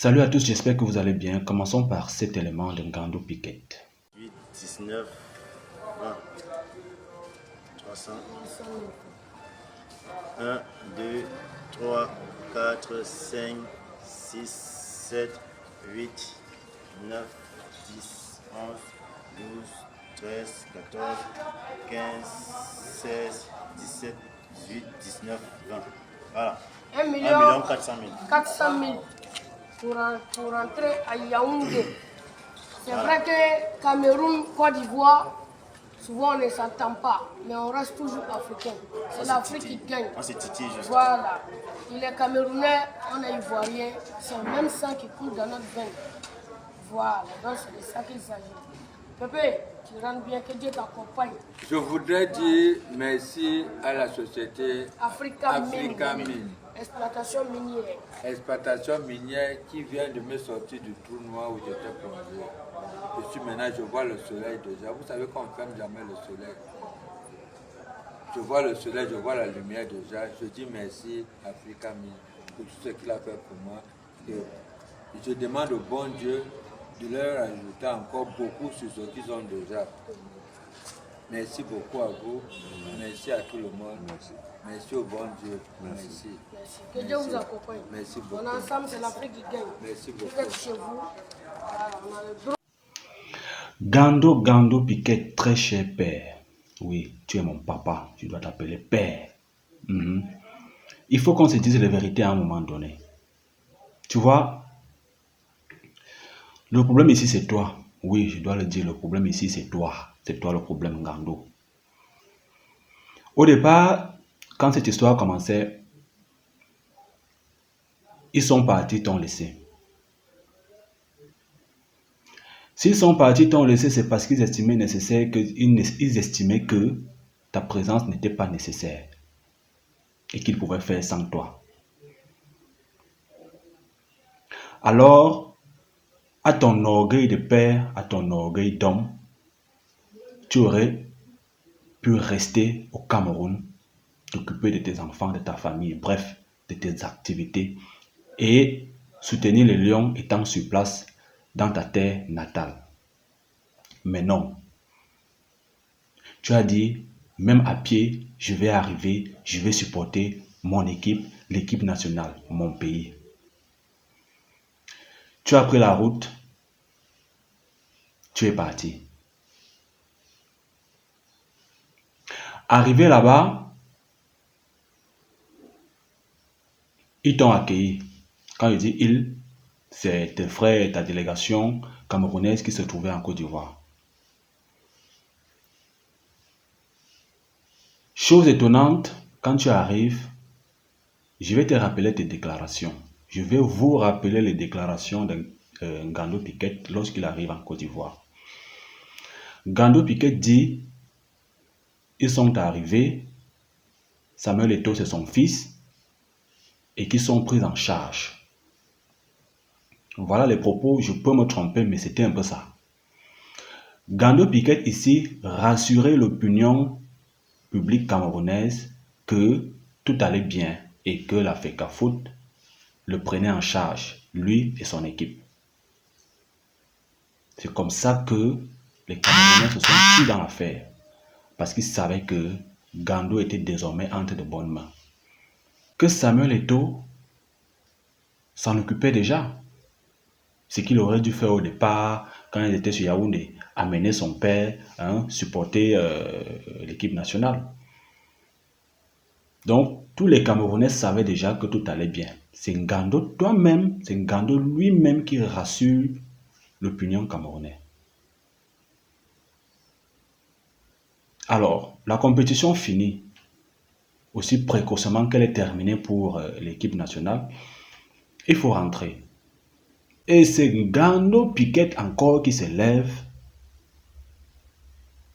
Salut à tous, j'espère que vous allez bien. Commençons par cet élément de Ngando Piquet. 8, 19, 20, 300, 1, 2, 3, 4, 5, 6, 7, 8, 9, 10, 11, 12, 13, 14, 15, 16, 17, 18, 19, 20. Voilà. 1 400 000. 400 000 pour entrer à Yaoundé. C'est vrai que Cameroun, Côte d'Ivoire, souvent on ne s'entend pas, mais on reste toujours africain. C'est l'Afrique qui gagne. On s'est titillé juste. Voilà. Il est camerounais, on est ivoirien. C'est le même sang qui coule dans notre veine. Voilà, donc c'est de ça qu'il s'agit. Pépé, tu rentres bien, que Dieu t'accompagne. Je voudrais dire merci à la société Africa Mine, exploitation minière. exploitation minière qui vient de me sortir du trou noir où j'étais plongé. Je suis maintenant, je vois le soleil déjà. Vous savez qu'on ne ferme jamais le soleil. Je vois le soleil, je vois la lumière déjà. Je dis merci à Africa Mine pour tout ce qu'il a fait pour moi. Et je demande au bon Dieu de leur ajouter encore beaucoup sur ce qu'ils ont déjà. Merci beaucoup à vous. Merci à tout le monde. Merci au bon Dieu. Merci. Que Dieu vous accompagne. Merci beaucoup. On est ensemble, c'est l'Afrique qui gagne. Merci Vous beaucoup. êtes chez vous. Voilà, on a le droit. Gando Piquet, très cher père. Oui, tu es mon papa, tu dois t'appeler père. Mhm. Il faut qu'on se dise la vérité à un moment donné. Tu vois, le problème ici c'est toi. Oui, je dois le dire, le problème ici c'est toi. C'est toi le problème, Gando. Au départ, quand cette histoire commençait, ils sont partis, t'ont laissé. S'ils sont partis, t'ont laissé, c'est parce qu'ils estimaient nécessaire ils estimaient que ta présence n'était pas nécessaire et qu'ils pouvaient faire sans toi. Alors, à ton orgueil de père, à ton orgueil d'homme, tu aurais pu rester au Cameroun, t'occuper de tes enfants, de ta famille, bref, de tes activités et soutenir les lions étant sur place dans ta terre natale. Mais non, tu as dit, même à pied, je vais arriver, je vais supporter mon équipe, l'équipe nationale, mon pays. Tu as pris la route, tu es parti. Arrivé là-bas, ils t'ont accueilli. Quand je dis ils, c'est tes frères et ta délégation camerounaise qui se trouvait en Côte d'Ivoire. Chose étonnante, quand tu arrives, je vais te rappeler tes déclarations. Je vais vous rappeler les déclarations de Ngando Piquet lorsqu'il arrive en Côte d'Ivoire. Ngando Piquet dit, ils sont arrivés, Samuel Eto'o c'est son fils, et qui sont pris en charge. Voilà les propos, je peux me tromper, mais c'était un peu ça. Ngando Piquet ici rassurait l'opinion publique camerounaise que tout allait bien et que la FECAFOOT le prenait en charge, lui et son équipe. C'est comme ça que les Camerounais se sont pris dans l'affaire, parce qu'ils savaient que Ngando était désormais entre de bonnes mains. Que Samuel Eto'o s'en occupait déjà. Ce qu'il aurait dû faire au départ, quand il était sur Yaoundé, amener son père, supporter l'équipe nationale. Donc, tous les Camerounais savaient déjà que tout allait bien. C'est Ngando toi-même, c'est Ngando lui-même qui rassure l'opinion camerounaise. Alors, la compétition finit aussi précocement qu'elle est terminée pour l'équipe nationale. Il faut rentrer. Et c'est Ngando Piquet encore qui se lève,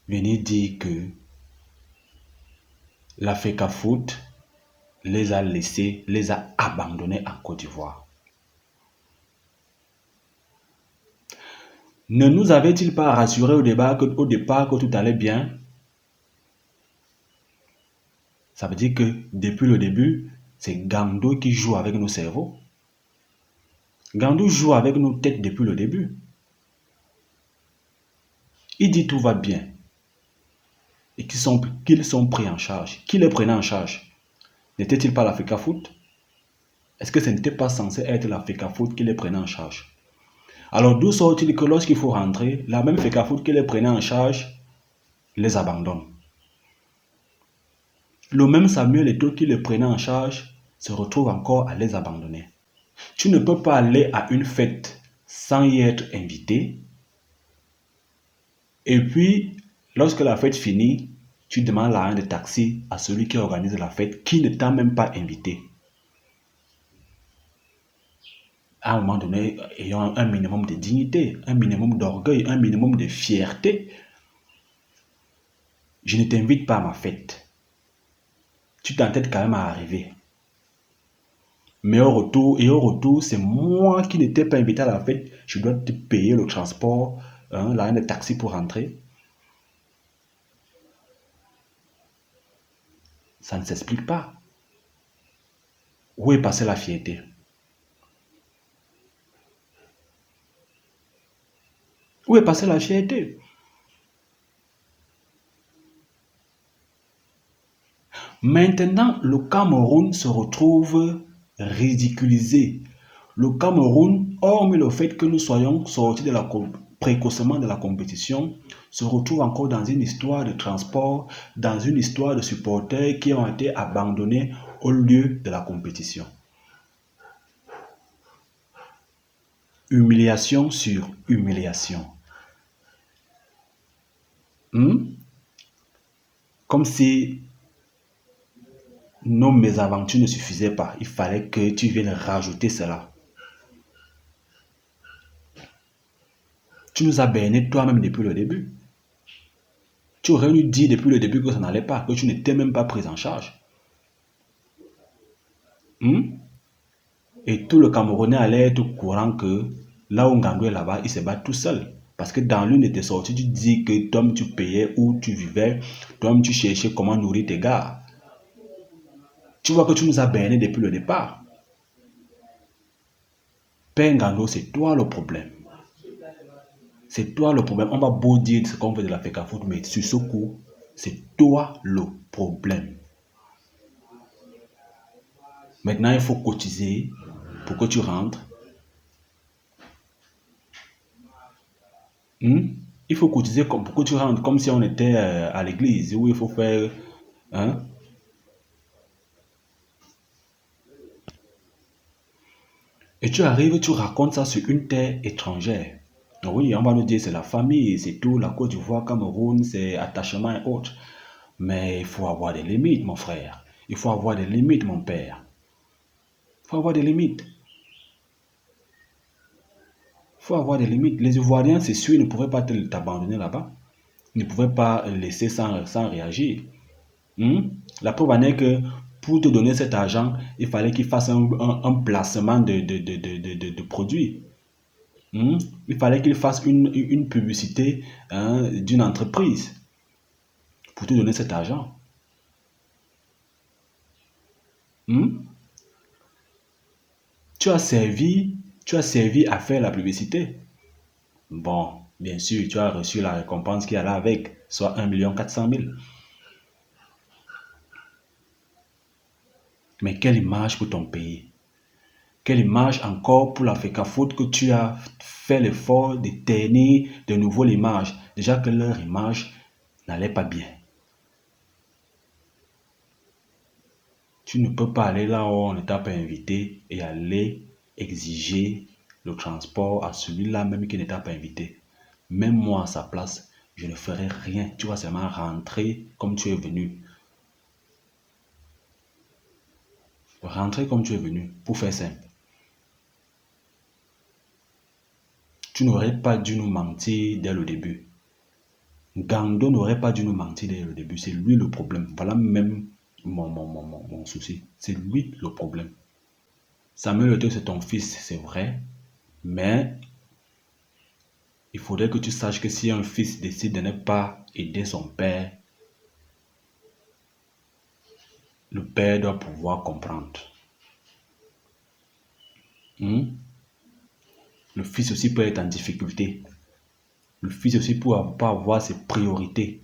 venir dire que la FECAFOOT les a laissés, les a abandonnés en Côte d'Ivoire. Ne nous avait-il pas rassuré au départ que tout allait bien? Ça veut dire que depuis le début, c'est Ngando qui joue avec nos cerveaux. Gandou joue avec nos têtes depuis le début. Il dit tout va bien et qu'ils sont pris en charge. Qui les prenait en charge? N'était-il pas l'Africa Foot? Est-ce que ce n'était pas censé être l'Africa Foot qui les prenait en charge? Alors d'où sort-il que lorsqu'il faut rentrer, la même Africa Foot qui les prenait en charge les abandonne? Le même Samuel Eto'o qui les prenait en charge se retrouve encore à les abandonner. Tu ne peux pas aller à une fête sans y être invité. Et puis, lorsque la fête finit, tu demandes l'argent de taxi à celui qui organise la fête, qui ne t'a même pas invité. À un moment donné, ayons un minimum de dignité, un minimum d'orgueil, un minimum de fierté. Je ne t'invite pas à ma fête. Tu t'entêtes quand même à arriver. Mais au retour, c'est moi qui n'étais pas invité à la fête. Je dois te payer le transport, l'argent de taxi pour rentrer. Ça ne s'explique pas. Où est passée la fierté? Où est passée la fierté? Maintenant, le Cameroun se retrouve ridiculisé. Le Cameroun, hormis le fait que nous soyons sortis précocement de la compétition, se retrouve encore dans une histoire de transport, dans une histoire de supporters qui ont été abandonnés au lieu de la compétition. Humiliation sur humiliation. Comme si nos mésaventures ne suffisaient pas. Il fallait que tu viennes rajouter cela. Tu nous as bernés toi-même depuis le début. Tu aurais dû dire depuis le début que ça n'allait pas, que tu n'étais même pas pris en charge. Et tout le Camerounais allait être au courant que là où Ngandou est là-bas, il se bat tout seul. Parce que dans l'une de tes sorties, tu dis que toi tu payais où tu vivais, toi tu cherchais comment nourrir tes gars. Tu vois que tu nous as bernés depuis le départ. Père Ngandou, c'est toi le problème. C'est toi le problème. On va beau dire ce qu'on veut de la Africa Foot, mais sur ce coup, c'est toi le problème. Maintenant, il faut cotiser pour que tu rentres. Il faut cotiser pour que tu rentres, comme si on était à l'église, où il faut faire... Et tu arrives, tu racontes ça sur une terre étrangère. Oui, on va nous dire c'est la famille, c'est tout, la Côte d'Ivoire, Cameroun, c'est attachement et autres. Mais il faut avoir des limites, mon frère. Il faut avoir des limites, mon père. Il faut avoir des limites. Il faut avoir des limites. Les Ivoiriens, c'est sûr, ils ne pourraient pas t'abandonner là-bas. Ils ne pouvaient pas laisser sans réagir. La preuve en est que pour te donner cet argent, il fallait qu'ils fassent un placement de produits. Il fallait qu'ils fassent une publicité d'une entreprise pour te donner cet argent. Tu as servi à faire la publicité. Bon, bien sûr, tu as reçu la récompense qui allait avec, soit 1,4 million. Mais quelle image pour ton pays? Quelle image encore pour l'Africa Foot que tu as fait l'effort de ternir de nouveau l'image, déjà que leur image n'allait pas bien. Tu ne peux pas aller là où on ne t'a pas invité et aller exiger le transport à celui-là même qui ne t'a pas invité. Même moi à sa place, je ne ferai rien. Tu vas seulement rentrer comme tu es venu. Rentrer comme tu es venu, pour faire simple. Tu n'aurais pas dû nous mentir dès le début. Gandou n'aurait pas dû nous mentir dès le début. C'est lui le problème. Voilà même mon souci. C'est lui le problème. Samuel Eto'o, c'est ton fils, c'est vrai. Mais il faudrait que tu saches que si un fils décide de ne pas aider son père, le père doit pouvoir comprendre. Le fils aussi peut être en difficulté. Le fils aussi peut pas avoir ses priorités.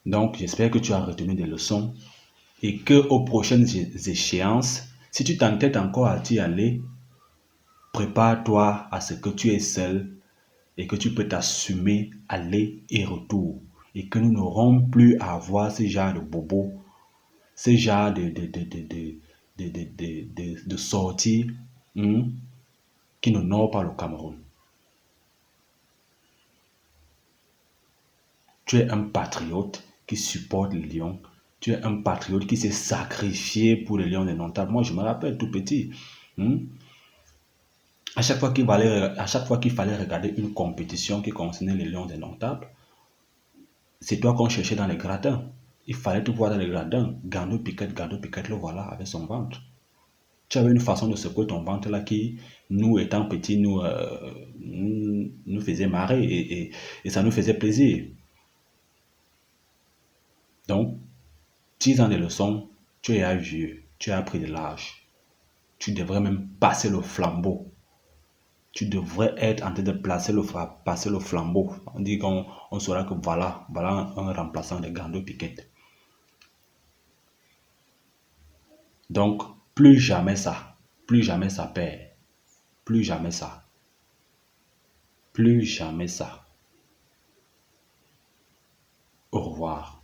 Donc, j'espère que tu as retenu des leçons et que aux prochaines échéances, si tu t'entêtes encore à t'y aller, prépare-toi à ce que tu es seul et que tu peux t'assumer aller et retour et que nous n'aurons plus à avoir ce genre de bobos, ce genre de sorties qui n'honorent pas le Cameroun. Tu es un patriote qui supporte le Lion. Tu es un patriote qui s'est sacrifié pour le Lion indomptable. Moi, je me rappelle tout petit. À chaque fois qu'il fallait regarder une compétition qui concernait les Lions indomptables, c'est toi qu'on cherchait dans les gradins. Il fallait te voir dans les gradins. Gando Piquet, le voilà avec son ventre. Tu avais une façon de secouer ton ventre là qui, nous étant petits, nous faisait marrer et ça nous faisait plaisir. Donc, 10 ans de leçons, tu es vieux, tu as pris de l'âge. Tu devrais même passer le flambeau. Tu devrais être en train de passer le flambeau. On dit qu'on saura que voilà un remplaçant de Gando Piquet. Donc, plus jamais ça perd. Plus jamais ça. Plus jamais ça. Au revoir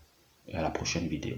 et à la prochaine vidéo.